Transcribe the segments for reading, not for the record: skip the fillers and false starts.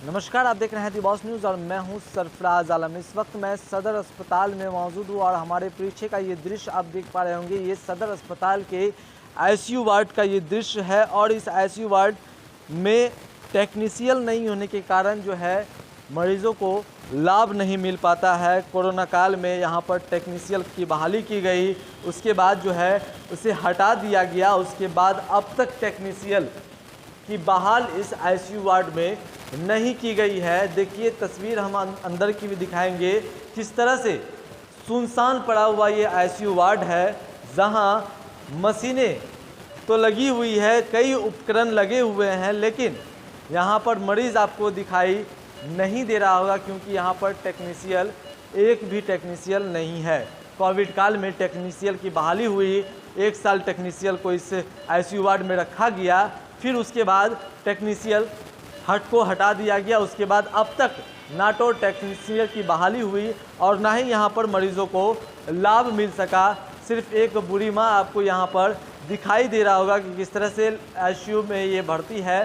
नमस्कार, आप देख रहे हैं दी बॉस न्यूज़ और मैं हूं सरफराज आलम। इस वक्त मैं सदर अस्पताल में मौजूद हूं और हमारे पीछे का ये दृश्य आप देख पा रहे होंगे। ये सदर अस्पताल के आईसीयू वार्ड का ये दृश्य है और इस आईसीयू वार्ड में टेक्नीशियन नहीं होने के कारण जो है मरीजों को लाभ नहीं मिल पाता है। कोरोना काल में यहाँ पर टेक्नीशियन की बहाली की गई, उसके बाद जो है उसे हटा दिया गया। उसके बाद अब तक टेक्नीशियन की बहाल इस आईसीयू वार्ड में नहीं की गई है। देखिए तस्वीर हम अंदर की भी दिखाएंगे, किस तरह से सुनसान पड़ा हुआ ये आईसीयू वार्ड है, जहां मशीनें तो लगी हुई है, कई उपकरण लगे हुए हैं, लेकिन यहां पर मरीज़ आपको दिखाई नहीं दे रहा होगा क्योंकि यहां पर टेक्नीशियन एक भी टेक्नीशियन नहीं है। कोविड काल में टेक्नीशियन की बहाली हुई, 1 साल टेक्नीशियन को इस आईसीयू वार्ड में रखा गया, फिर उसके बाद टेक्नीशियन को हटा दिया गया। उसके बाद अब तक ना तो टेक्नीशियन की बहाली हुई और ना ही यहाँ पर मरीजों को लाभ मिल सका। सिर्फ एक बूढ़ी माँ आपको यहाँ पर दिखाई दे रहा होगा कि किस तरह से आईसीयू में ये भर्ती है।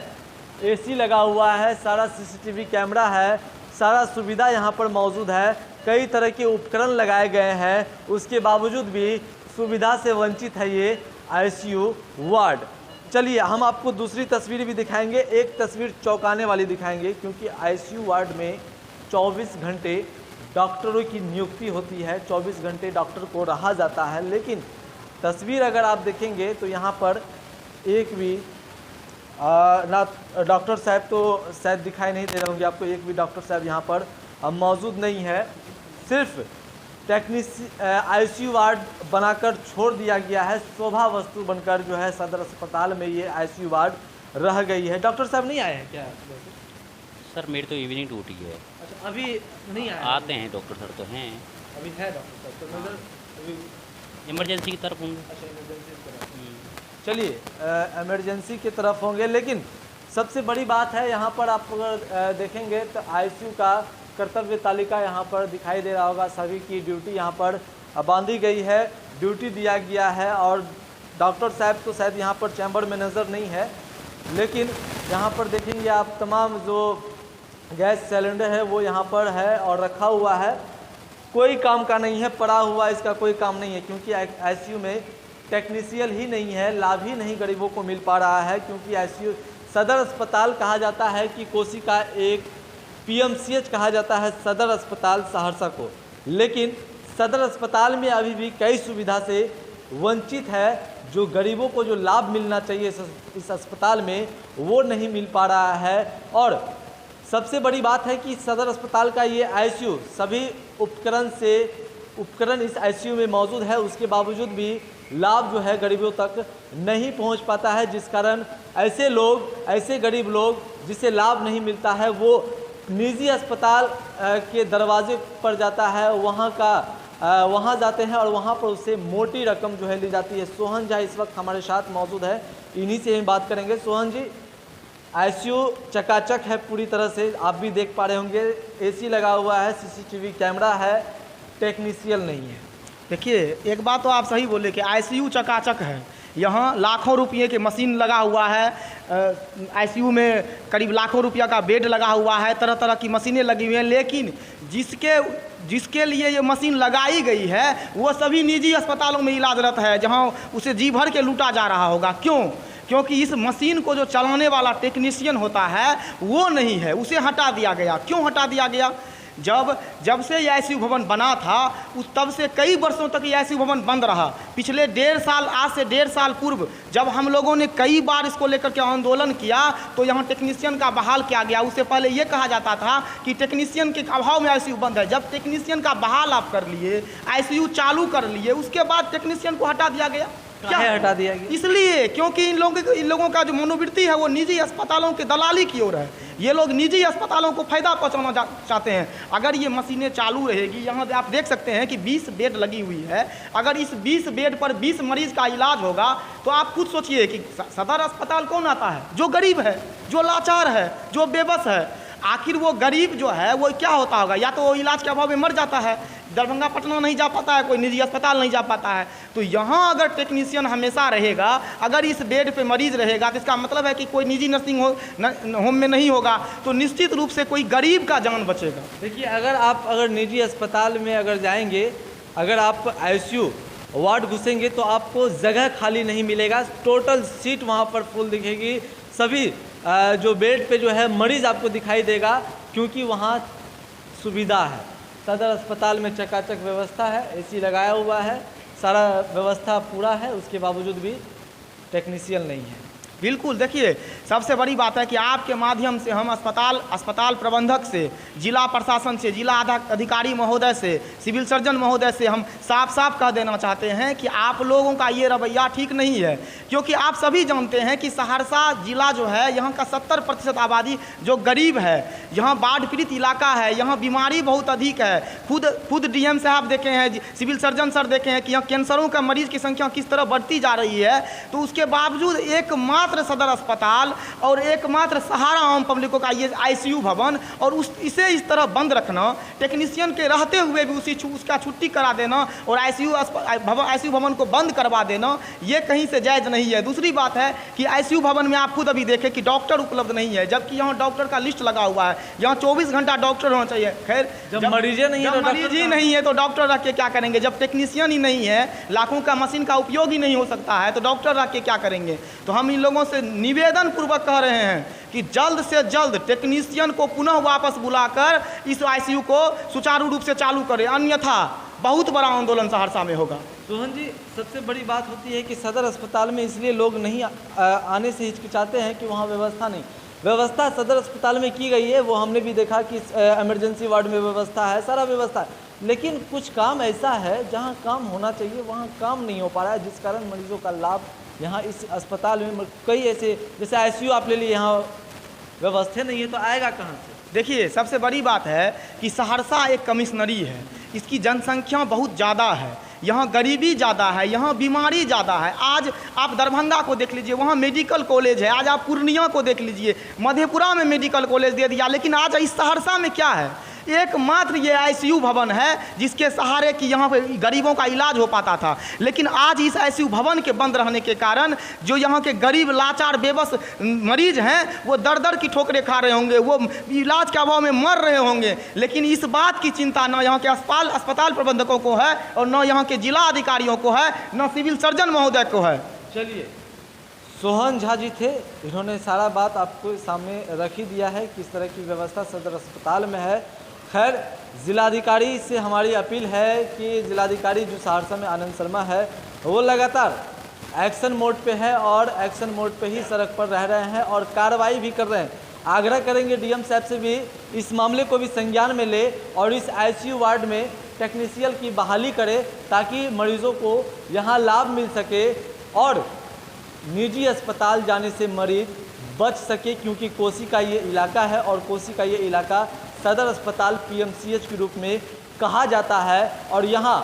एसी लगा हुआ है, सारा सीसीटीवी कैमरा है, सारा सुविधा यहाँ पर मौजूद है, कई तरह के उपकरण लगाए गए हैं, उसके बावजूद भी सुविधा से वंचित है ये आईसीयू वार्ड। चलिए हम आपको दूसरी तस्वीर भी दिखाएंगे, एक तस्वीर चौंकाने वाली दिखाएंगे क्योंकि आईसीयू वार्ड में 24 घंटे डॉक्टरों की नियुक्ति होती है, 24 घंटे डॉक्टर को रहा जाता है। लेकिन तस्वीर अगर आप देखेंगे तो यहाँ पर एक भी ना डॉक्टर साहब तो शायद दिखाई नहीं दे रहे होंगे आपको, एक भी डॉक्टर साहब यहाँ पर मौजूद नहीं है। सिर्फ आईसीयू वार्ड बनाकर छोड़ दिया गया है, शोभा वस्तु बनकर जो है सदर अस्पताल में ये आईसीयू वार्ड रह गई है। डॉक्टर साहब नहीं आए हैं क्या? सर मेरी तो इवनिंग ड्यूटी है। अच्छा, अभी नहीं आए? आते हैं डॉक्टर सर तो हैं। अभी है डॉक्टर साहब तो नजर अभी इमरजेंसी की तरफ होंगे। अच्छा, इमरजेंसी की तरफ। चलिए इमरजेंसी की तरफ होंगे, लेकिन सबसे बड़ी बात है यहाँ पर आप अगर देखेंगे तो आईसीयू का कर्तव्य तालिका यहाँ पर दिखाई दे रहा होगा। सभी की ड्यूटी यहाँ पर बांधी गई है, ड्यूटी दिया गया है और डॉक्टर साहब तो शायद यहाँ पर चैम्बर में नज़र नहीं है, लेकिन यहाँ पर देखेंगे आप तमाम जो गैस सिलेंडर है वो यहाँ पर है और रखा हुआ है, कोई काम का नहीं है, पड़ा हुआ इसका कोई काम नहीं है क्योंकि आईसीयू में टेक्नीशियन ही नहीं है, लाभ ही नहीं गरीबों को मिल पा रहा है। क्योंकि आईसीयू सदर अस्पताल कहा जाता है कि कोसी का एक पीएमसीएच कहा जाता है सदर अस्पताल सहरसा को, लेकिन सदर अस्पताल में अभी भी कई सुविधा से वंचित है। जो गरीबों को जो लाभ मिलना चाहिए इस अस्पताल में वो नहीं मिल पा रहा है। और सबसे बड़ी बात है कि सदर अस्पताल का ये आईसीयू सभी उपकरण इस आईसीयू में मौजूद है, उसके बावजूद भी लाभ जो है गरीबों तक नहीं पहुंच पाता है, जिस कारण ऐसे गरीब लोग जिसे लाभ नहीं मिलता है वो निजी अस्पताल के दरवाजे पर जाता है, वहाँ जाते हैं और वहाँ पर उससे मोटी रकम जो है ली जाती है। सोहन झा इस वक्त हमारे साथ मौजूद है, इन्हीं से हम बात करेंगे। सोहन जी, आईसीयू चकाचक है पूरी तरह से, आप भी देख पा रहे होंगे, एसी लगा हुआ है, सीसीटीवी कैमरा है, टेक्नीशियन नहीं है। देखिए एक बात तो आप सही बोले कि आईसीयू चकाचक है, यहाँ लाखों रुपये के मशीन लगा हुआ है, आईसीयू में करीब लाखों रुपया का बेड लगा हुआ है, तरह तरह की मशीनें लगी हुई हैं, लेकिन जिसके लिए ये मशीन लगाई गई है वो सभी निजी अस्पतालों में इलाजरत है, जहाँ उसे जी भर के लूटा जा रहा होगा। क्योंकि इस मशीन को जो चलाने वाला टेक्नीशियन होता है वो नहीं है, उसे हटा दिया गया। क्यों हटा दिया गया? जब से ये आईसीयू भवन बना था तब से कई वर्षों तक ये आईसीयू भवन बंद रहा। पिछले आज से 1.5 साल पूर्व जब हम लोगों ने कई बार इसको लेकर के आंदोलन किया तो यहाँ टेक्नीशियन का बहाल किया गया। उससे पहले ये कहा जाता था कि टेक्नीशियन के अभाव में आईसीयू बंद है। जब टेक्नीशियन का बहाल आप कर लिए, आईसीयू चालू कर लिए, उसके बाद टेक्नीशियन को हटा दिया गया। क्या हटा दिया गया? इसलिए क्योंकि इन लोगों का जो मनोवृत्ति है वो निजी अस्पतालों के दलाली की ओर है। ये लोग निजी अस्पतालों को फायदा पहुंचाना चाहते हैं। अगर ये मशीनें चालू रहेगी, यहाँ पे आप देख सकते हैं कि 20 बेड लगी हुई है, अगर इस 20 बेड पर 20 मरीज का इलाज होगा तो आप खुद सोचिए कि सदर अस्पताल कौन आता है? जो गरीब है, जो लाचार है, जो बेबस है। आखिर वो गरीब जो है वो क्या होता होगा? या तो वो इलाज के अभाव में मर जाता है दरभंगा पटना नहीं जा पाता है, कोई निजी अस्पताल नहीं जा पाता है। तो यहाँ अगर टेक्नीशियन हमेशा रहेगा, अगर इस बेड पे मरीज रहेगा, तो इसका मतलब है कि कोई निजी नर्सिंग होम में नहीं होगा, तो निश्चित रूप से कोई गरीब का जान बचेगा। देखिए, अगर निजी अस्पताल में अगर जाएंगे, अगर आप आईसीयू वार्ड घुसेंगे तो आपको जगह खाली नहीं मिलेगा, टोटल सीट वहाँ पर फुल दिखेगी। सभी जो बेड पे जो है मरीज़ आपको दिखाई देगा, क्योंकि वहाँ सुविधा है। सदर अस्पताल में चकाचक व्यवस्था है, एसी लगाया हुआ है, सारा व्यवस्था पूरा है, उसके बावजूद भी टेक्नीशियन नहीं है। बिल्कुल, देखिए सबसे बड़ी बात है कि आपके माध्यम से हम अस्पताल प्रबंधक से, जिला प्रशासन से, जिला अधिकारी महोदय से, सिविल सर्जन महोदय से हम साफ साफ कह देना चाहते हैं कि आप लोगों का ये रवैया ठीक नहीं है। क्योंकि आप सभी जानते हैं कि सहरसा जिला जो है, यहाँ का 70% आबादी जो गरीब है, यहाँ बाढ़ पीड़ित इलाका है, यहाँ बीमारी बहुत अधिक है। खुद डीएम साहब देखे हैं, सिविल सर्जन सर देखे हैं कि यहाँ कैंसरों का मरीज की संख्या किस तरह बढ़ती जा रही है। तो उसके बावजूद एकमात्र सदर अस्पताल और एकमात्र सहारा आम पब्लिकों का ये आईसीयू भवन, और इसे इस तरह बंद रखना, टेक्नीशियन के रहते हुए भी उसका छुट्टी करा देना और आईसीयू भवन को बंद करवा देना, ये कहीं से जायज़ नहीं है। दूसरी बात है कि आईसीयू भवन में आप खुद अभी देखें कि डॉक्टर उपलब्ध नहीं है, जबकि यहाँ डॉक्टर का लिस्ट लगा हुआ है, यहाँ 24 घंटा डॉक्टर होना चाहिए। खैर, जब मरीज ही नहीं है तो डॉक्टर रख के क्या करेंगे? जब टेक्नीशियन ही नहीं है, लाखों का मशीन का उपयोग ही नहीं हो सकता है, तो डॉक्टर रख के क्या करेंगे? तो हम इन लोगों से निवेदन पूर्वक कह रहे हैं कि जल्द से जल्द टेक्नीशियन को पुनः वापस बुलाकर इस आईसीयू को सुचारू रूप से चालू करें, अन्यथा बहुत बड़ा आंदोलन सहरसा में होगा। सोहन जी, सबसे बड़ी बात होती है कि सदर अस्पताल में इसलिए लोग नहीं आने से हिचकिचाते हैं कि वहाँ व्यवस्था नहीं। व्यवस्था सदर अस्पताल में की गई है, वो हमने भी देखा कि इमरजेंसी वार्ड में व्यवस्था है, सारा व्यवस्था है, लेकिन कुछ काम ऐसा है जहाँ काम होना चाहिए वहाँ काम नहीं हो पा रहा है, जिस कारण मरीजों का लाभ यहाँ इस अस्पताल में कई ऐसे, जैसे आईसीयू आप ले लिए, यहाँ व्यवस्था नहीं है, तो आएगा कहाँ से? देखिए, सबसे बड़ी बात है कि सहरसा एक कमिश्नरी है, इसकी जनसंख्या बहुत ज़्यादा है, यहाँ गरीबी ज़्यादा है, यहाँ बीमारी ज़्यादा है। आज आप दरभंगा को देख लीजिए, वहाँ मेडिकल कॉलेज है। आज आप पूर्णिया को देख लीजिए, मधेपुरा में मेडिकल कॉलेज दे दिया, लेकिन आज इस सहरसा में क्या है? एकमात्र ये आईसीयू भवन है जिसके सहारे कि यहाँ पे गरीबों का इलाज हो पाता था। लेकिन आज इस आईसीयू भवन के बंद रहने के कारण जो यहाँ के गरीब लाचार बेबस मरीज हैं, वो दर दर की ठोकरें खा रहे होंगे, वो इलाज के अभाव में मर रहे होंगे। लेकिन इस बात की चिंता न यहाँ के अस्पताल प्रबंधकों को है, और न यहाँ के जिला अधिकारियों को है, न सिविल सर्जन महोदय को है। चलिए, सोहन झा जी थे, इन्होंने सारा बात आपको सामने रख ही दिया है, किस तरह की व्यवस्था सदर अस्पताल में है। खैर, जिलाधिकारी से हमारी अपील है कि जिलाधिकारी जो सहरसा में आनंद शर्मा है, वो लगातार एक्शन मोड पे है और एक्शन मोड पे ही सड़क पर रह रहे हैं और कार्रवाई भी कर रहे हैं। आग्रह करेंगे डीएम साहब से भी इस मामले को भी संज्ञान में ले और इस आईसीयू वार्ड में टेक्नीशियन की बहाली करे, ताकि मरीजों को यहाँ लाभ मिल सके और निजी अस्पताल जाने से मरीज बच सके, क्योंकि कोसी का ये इलाका है और कोसी का ये इलाका सदर अस्पताल पीएमसीएच के रूप में कहा जाता है। और यहाँ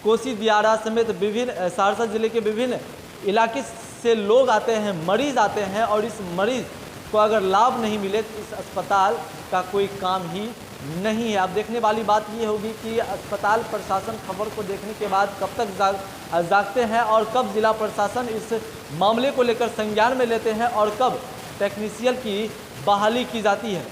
कोसी दियारा समेत विभिन्न सहरसा जिले के विभिन्न इलाके से लोग आते हैं, मरीज आते हैं, और इस मरीज को अगर लाभ नहीं मिले तो इस अस्पताल का कोई काम ही नहीं है। अब देखने वाली बात ये होगी कि अस्पताल प्रशासन खबर को देखने के बाद कब तक जागते हैं और कब जिला प्रशासन इस मामले को लेकर संज्ञान में लेते हैं और कब टेक्नीशियन की बहाली की जाती है।